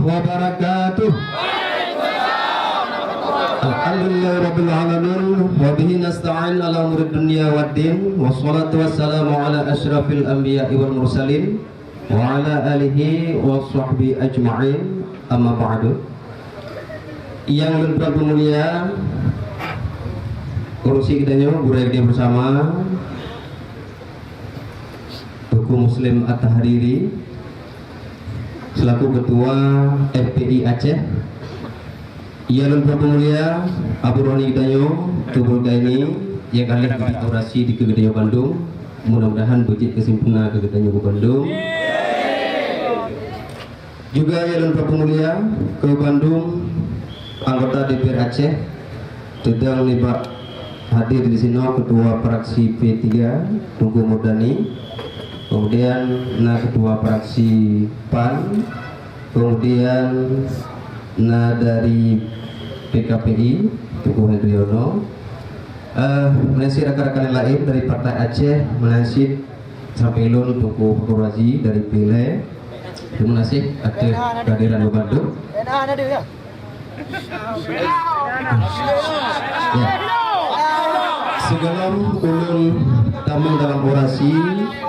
wabarakatuh. Alhamdulillahirabbil alamin wa bihi nasta'in ala umuri dunya waddin wassalatu wassalamu ala asyrafil anbiya'i wal mursalin wa ala alihi wa sahbihi ajma'in, amma ba'du. Yang bermulia urusi kita burai dia bersama Tuku Muslim At-Tahriri selaku ketua FPI Aceh. Yang bermulia Abu Roni Gidanyo Tubul Gaini yang kali ini orasi di Kegedanyo Bandung. Mudah-mudahan bejit kesimpulna Kegedanyo Bandung. Juga yang bermulia ke Bandung anggota DPR Aceh sedang libat hadir di sini ketua fraksi P3 Tunggu Murdani, kemudian ketua fraksi PAN, kemudian dari PKPI Tugu Hendriono, menasih rekan-rekan lain dari Partai Aceh, menasih Sampilun Tugu Razi dari Pile. Terima kasih atas kehadiran Bandung. Segala ulun tamu dalam orasi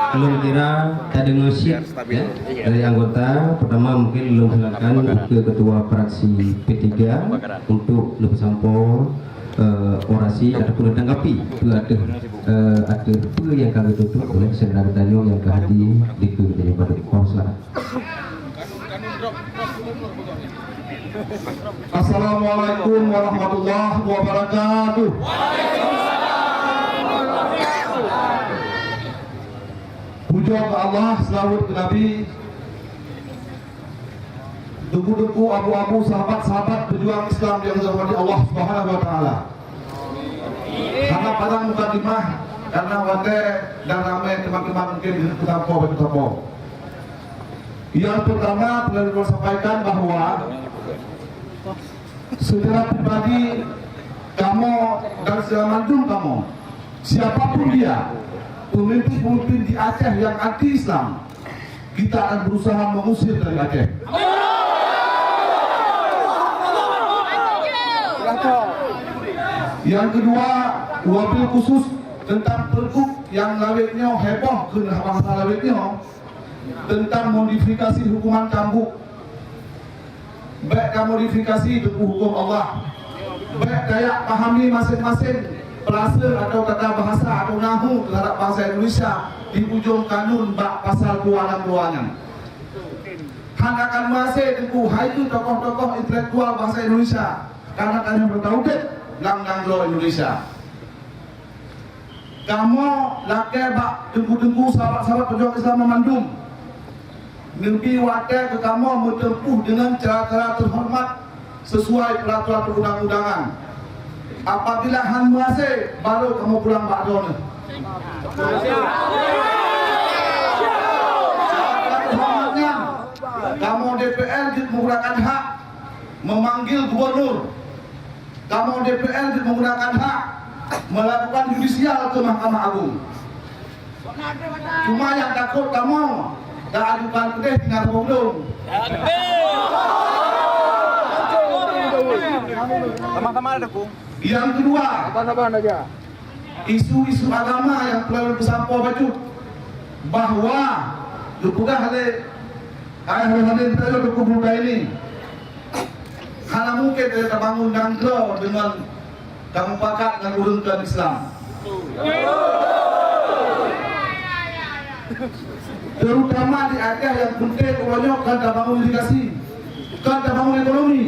belum kira ada ngasih ya, dari anggota. Pertama mungkin belum silakan ke ketua fraksi P3 untuk lebih sampo orasi ataupun tanggapi ada yang kami tutup oleh Sendang Danyo yang kehadi di Kegedanyo Bandung. Silakan. Assalamualaikum warahmatullahi wabarakatuh. Puja ke Allah, selawat ke Nabi, duku-duku, abu-abu, sahabat-sahabat berjuang Islam yang dirahmati Allah Subhanahu wa taala. Karena pada mukadimah, karena wate dan ramai teman-teman mungkin di Kutampo. Yang pertama perlu sampaikan bahwa secara pribadi kamu dan secara Bandung kamu, siapapun dia, pemimpin-pemimpin di Aceh yang anti-Islam, kita akan berusaha mengusir dari Aceh. Yang kedua, wabil khusus tentang pergub yang lawetnya heboh ke bahasa lawetnya tentang modifikasi hukuman cambuk. Baik modifikasi itu hukum Allah, baik daya pahami masing-masing perasa atau kata bahasa atau nahu terhadap bahasa Indonesia di ujung kanun bak pasal keluaran. Han akan masih tengku hai itu tokoh-tokoh intelektual bahasa Indonesia karena kalian bertauhid nang lo Indonesia. Kamu laki bak tengku-tengku sahabat-sahabat pejuang Islam memandung mimpi wakil ke kamu menempuh dengan cara-cara terhormat sesuai peraturan perundang-undangan. Apabila han masih baru kamu pulang bakdon. Terhormatnya kamu DPR menggunakan hak memanggil gubernur. Kamu DPR menggunakan hak melakukan judisial ke Mahkamah Agung. Cuma yang takut kamu tak ajukan kedeh tinggal belum. Teman-teman ada Kung. Yang kedua, Sabar aja. isu-isu agama yang perlu disampaikan baju bahwa dukunglah oleh ayah hadir kita dukung buka ini. Karena mungkin kita bangun danglo dengan kamu pakat dengan urunkan Islam. Terutama di Aceh yang penting ulanya kan bangun irigasi, kan bangun ekonomi,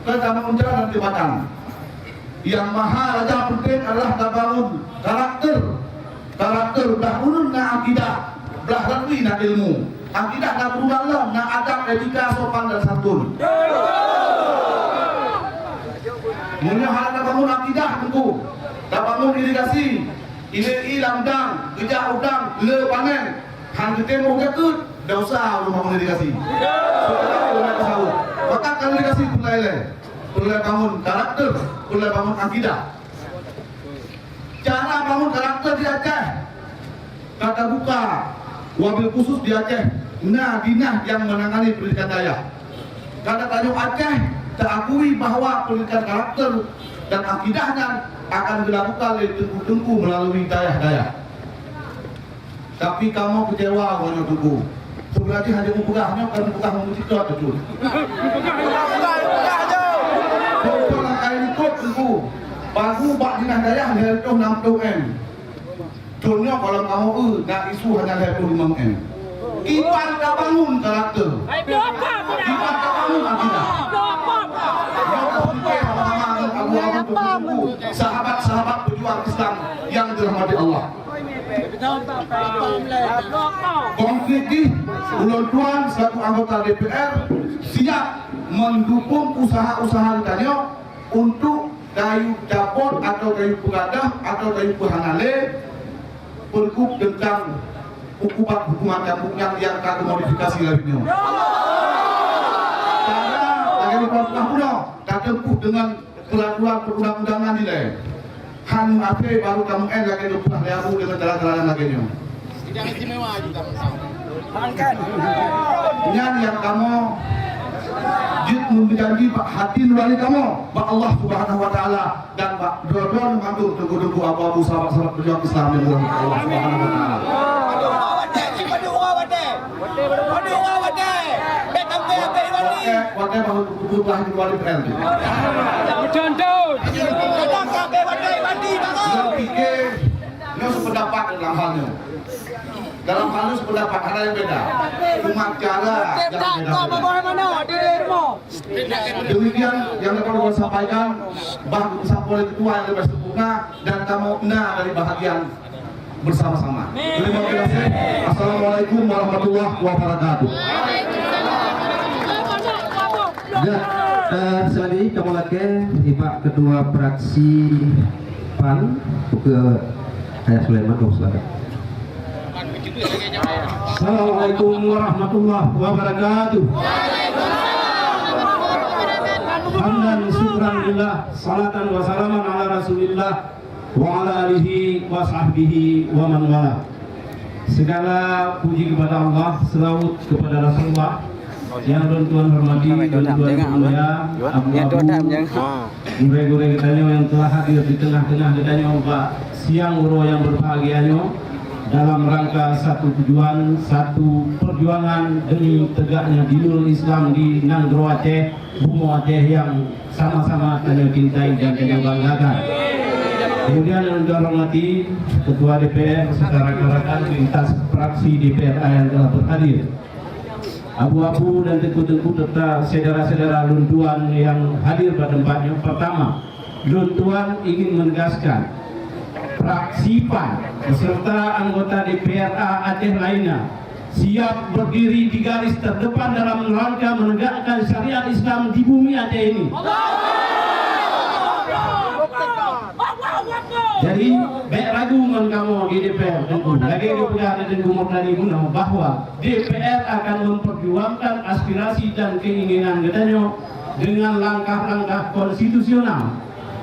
kan bangun jalan dan jembatan. Yang mahal aja penting adalah bangun karakter dah ulun na akidah, belah rati na ilmu, akidah na berulala na adab etika sopan dan santun. Mungkin hal na bangun akidah tentu, dah bangun irigasi, ini lamdang, kerja udang, le panen. Han kita mau ketut, dah usah rumah bangun irigasi. Maka kalau irigasi perlu bangun karakter, perlu bangun akidah. Cara bangun karakter di Aceh, kata buka wabil khusus di Aceh, Nadinah yang menangani pendidikan daya. karena Tanjung Aceh terakui bahwa pendidikan karakter dan akidahnya akan dilakukan oleh Tengku melalui dayah-dayah. Tapi kamu kecewa dengan Tengku. Sebenarnya hanya mempegahnya, bukan mempegah memusikkan betul. Betul langkah ini kod Tengku. Baru bak dinah dayah dari 60M. Contohnya kalau kamu nak isu hanya dari 25M. Ipan tak bangun karakter. Ipan tak bangun akidah. Sahabat-sahabat pejuang Islam yang dirahmati Allah. Konkretnya, Ulun Tuan selaku anggota DPR siap mendukung usaha-usaha ditanya untuk kayu dapur atau kayu pengadah atau kayu penghangale pergub tentang hukuman cambuk yang akan modifikasi lainnya. Karena lagi lupa punya tak tempuh dengan peraturan perundang-undangan nilai. Han apa baru kamu lagi lupa learu dengan jalan-jalan lainnya. Sidang istimewa juga bersama. Yang kamu jid memjanji Pak hati nurani kamu, Pak Allah Subhanahu Wa Taala dan Pak Dodon mantu tunggu-tunggu abu-abu sahabat-sahabat pejuang Islam yang dirahmati Allah Subhanahu Wa Taala. Wadah bahu kebutuhan di luar IPL. Yang pikir, ini sependapat dalam halnya. Dalam halnya sependapat ada yang beda. Cuma cara yang beda. Demikian yang dapat saya sampaikan. Bahwa Sapolri Ketua yang lebih sempurna dan kamu dari bahagian bersama-sama. Terima kasih. Assalamualaikum warahmatullahi wabarakatuh. Ya, selanjutnya kamu lagi Pak Ketua Fraksi PAN ke Hayat Sulaiman, silakan. Assalamualaikum warahmatullahi wabarakatuh. Hamdan syukran lillah, salatan wa salaman ala rasulillah wa ala alihi wa sahbihi wa man wala. Segala puji kepada Allah, selawat kepada Rasulullah. Yang Tuan hormati dan Tuan mulia, abu-abu, gure-gure kitanya yang telah hadir di tengah-tengah kitanya Pak siang uro yang berbahagianya dalam rangka satu tujuan, satu perjuangan demi tegaknya dinul Islam di Nanggro Aceh, Bumo Aceh yang sama-sama kita cintai dan kita banggakan. Kemudian yang Tuan hormati Ketua DPR secara rekan-rekan lintas fraksi DPR yang telah berhadir. Abu-abu dan tengku-tengku serta saudara-saudara Luntuan yang hadir pada tempatnya. Pertama, Luntuan ingin menegaskan fraksi PAN beserta anggota DPRA Aceh lainnya siap berdiri di garis terdepan dalam rangka menegakkan syariat Islam di bumi Aceh ini. Jadi, baik ragu dengan kamu di DPR tentu. Lagi dipercaya dan kumurtani guna bahwa DPR akan memperjuangkan aspirasi dan keinginan katanya dengan langkah-langkah konstitusional.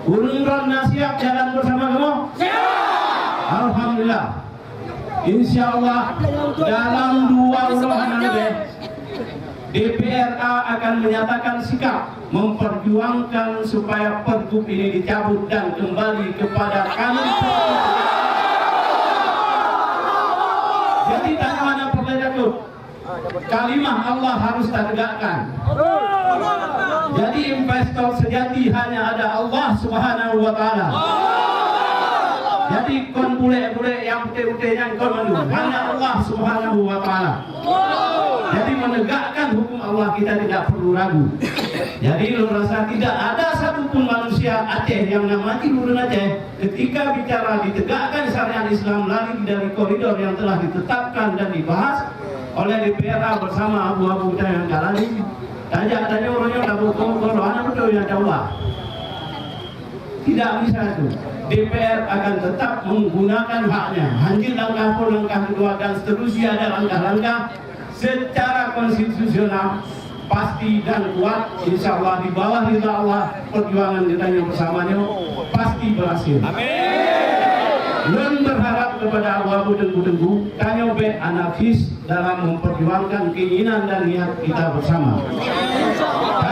Urun siap jalan bersama kamu? Siap! Alhamdulillah. Insya Allah dalam 2 bulan nanti DPRA akan menyatakan sikap memperjuangkan supaya pergub ini dicabut dan kembali kepada kanun. Jadi tak mana perbedaan itu. Kalimah Allah harus tegakkan. Jadi investor sejati hanya ada Allah Subhanahu Wa Taala. Jadi kon bule-bule yang putih-putih yang kon mendu hanya Allah Subhanahu Wa Taala. Jadi menegakkan hukum Allah kita tidak perlu ragu. Jadi lu rasa tidak ada satupun manusia Aceh yang namanya Urun Aceh ketika bicara ditegakkan syariat Islam lari dari koridor yang telah ditetapkan dan dibahas oleh DPRA bersama abu-abu kita yang jalani. Tanya orangnya tak berkoro, anak betul yang jauh. Tidak bisa itu. DPR akan tetap menggunakan haknya. Hancur langkah pun langkah kedua dan seterusnya ada langkah-langkah secara konstitusional pasti dan kuat, insya Allah di bawah ridha Allah perjuangan kita yang bersamanya pasti berhasil. Dan berharap kepada abu-abu tengku-tengku tanya be anarkis dalam memperjuangkan keinginan dan niat kita bersama.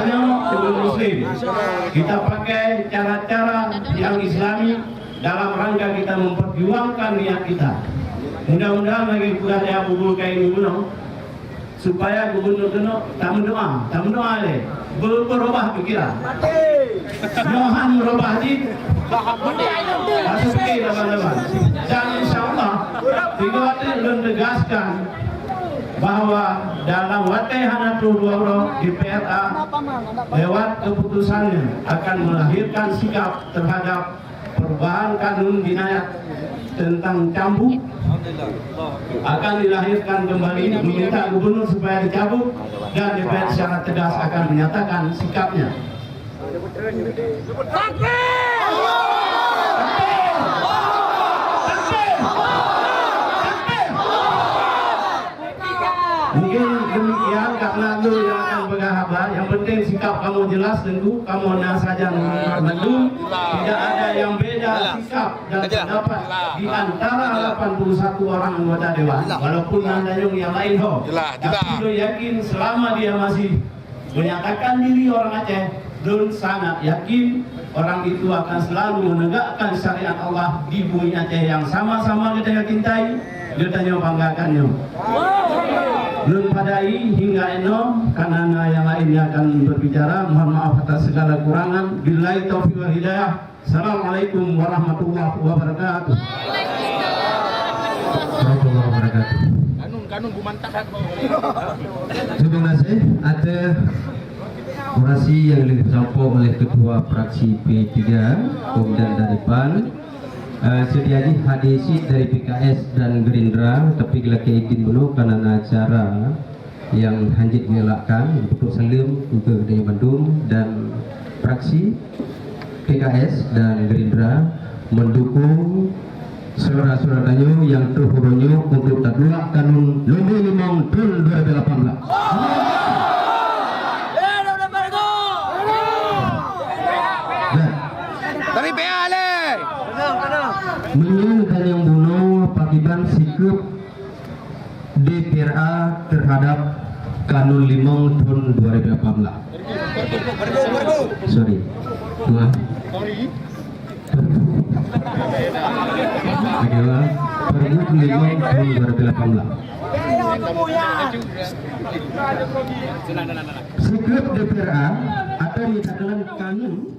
Makanya sebelum Muslim kita pakai cara-cara yang Islami dalam rangka kita memperjuangkan niat kita. Mudah-mudahan lagi bukan yang bubul kain gunung supaya gubernur kena tak mendoa le berubah pikiran. Johan merubah di Asukir teman-teman. Dan insya Allah tiga belum tegaskan bahwa dalam Watehanatul Waro di PRA lewat keputusannya akan melahirkan sikap terhadap perubahan kanun jinayat tentang cambuk, akan dilahirkan kembali, meminta gubernur supaya dicabut, dan DPR secara tegas akan menyatakan sikapnya. Mungkin demikian karena lu yang akan berkabar. Yang penting sikap kamu jelas, tentu kamu saja mendung. Tidak ada yang beda sikap dan pendapat di antara 81 orang anggota dewan. Walaupun Nandanyung yang lain tapi lu yakin selama dia masih menyatakan diri orang Aceh, Dun sangat yakin orang itu akan selalu menegakkan syariat Allah di bumi Aceh yang sama-sama kita cintai, kita banggakannya. Belum padai hingga eno karena yang lainnya akan berbicara. Mohon maaf atas segala kurangan. Billahi taufiq wal hidayah. Assalamualaikum warahmatullahi wabarakatuh. Warahmatullahi wabarakatuh. Kanun bumantakan. Terima kasih. Ada orasi yang disampaikan oleh Ketua Fraksi P3 kemudian dari PAN. Sedianya hadisi dari PKS dan Gerindra, tapi bila izin dulu karena acara yang hanjit dilakukan untuk Salim untuk Daya Bandung dan fraksi PKS dan Gerindra mendukung saudara-saudaranya yang terhormatnya untuk tadulak kanun Lumba Limong tahun 2018. Dari PA le. Menyangkan yang bunuh pakiban sikap DPRA terhadap Kanun Limong tahun 2018. Sorry, maaf. Adalah Pergub Limong tahun 2018. Sikap DPRA atau misalkan kanun